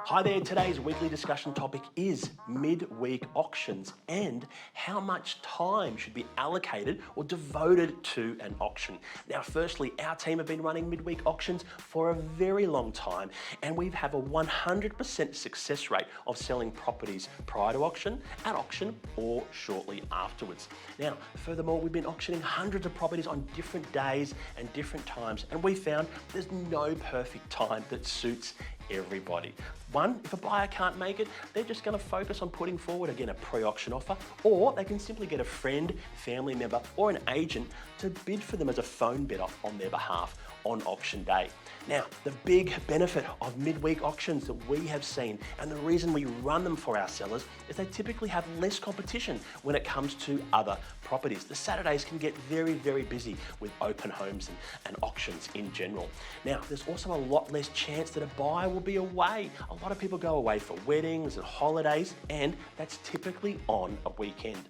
Hi there, today's weekly discussion topic is midweek auctions and how much time should be allocated or devoted to an auction. Now, firstly, our team have been running midweek auctions for a very long time, and we have a 100% success rate of selling properties prior to auction, at auction, or shortly afterwards. Now, furthermore, we've been auctioning hundreds of properties on different days and different times, and we found there's no perfect time that suits everybody. One, if a buyer can't make it, they're just going to focus on putting forward, again, a pre-auction offer, or they can simply get a friend, family member, or an agent to bid for them as a phone bidder on their behalf on auction day. Now, the big benefit of midweek auctions that we have seen, and the reason we run them for our sellers, is they typically have less competition when it comes to other properties. The Saturdays can get very, very busy with open homes and auctions in general. Now, there's also a lot less chance that a buyer will be away. A lot of people go away for weddings and holidays, and that's typically on a weekend.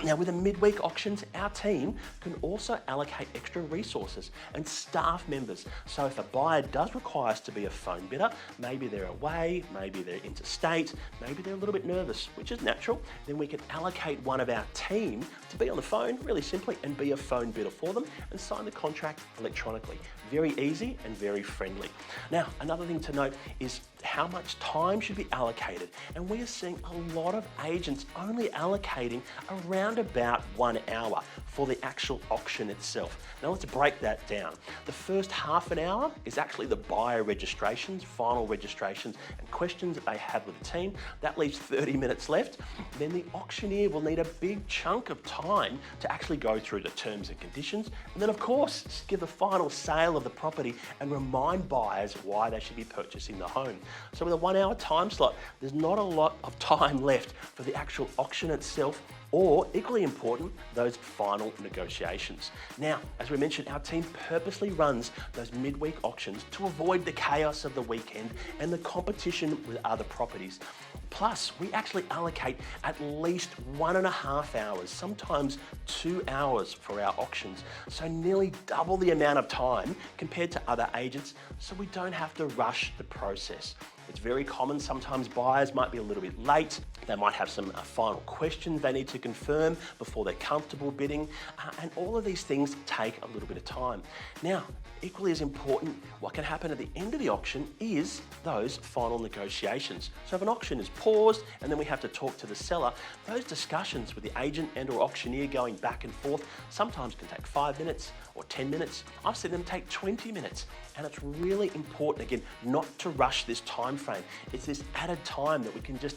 Now, with the midweek auctions, our team can also allocate extra resources and staff members. So if a buyer does require us to be a phone bidder, maybe they're away, maybe they're interstate, maybe they're a little bit nervous, which is natural, then we can allocate one of our team to be on the phone, really simply, and be a phone bidder for them and sign the contract electronically. Very easy and very friendly. Now, another thing to note is how much time should be allocated, and we are seeing a lot of agents only allocating around about 1 hour for the actual auction itself. Now let's break that down. The first half an hour is actually the buyer registrations, final registrations and questions that they have with the team. That leaves 30 minutes left. Then the auctioneer will need a big chunk of time to actually go through the terms and conditions, and then of course give the final sale of the property and remind buyers why they should be purchasing the home. So with a 1 hour time slot, there's not a lot of time left for the actual auction itself, or equally important, those final negotiations. Now, as we mentioned, our team purposely runs those midweek auctions to avoid the chaos of the weekend and the competition with other properties. Plus, we actually allocate at least 1.5 hours, sometimes 2 hours for our auctions. So nearly double the amount of time compared to other agents, so we don't have to rush the process. It's very common, sometimes buyers might be a little bit late, they might have some final questions they need to confirm before they're comfortable bidding, and all of these things take a little bit of time. Now, equally as important, what can happen at the end of the auction is those final negotiations. So if an auction is paused and then we have to talk to the seller, those discussions with the agent and or auctioneer going back and forth sometimes can take 5 minutes or 10 minutes. I've seen them take 20 minutes. And it's really important, again, not to rush this time frame. It's this added time that we can just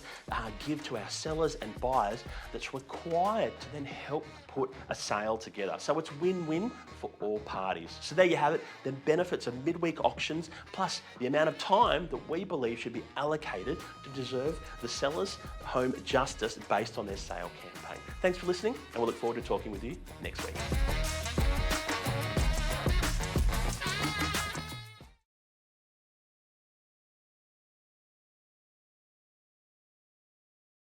give to our sellers and buyers that's required to then help put a sale together. So it's win-win for all parties. So there you have it, the benefits of midweek auctions, plus the amount of time that we believe should be allocated to deserve the seller's home justice based on their sale campaign. Thanks for listening, and we'll look forward to talking with you next week.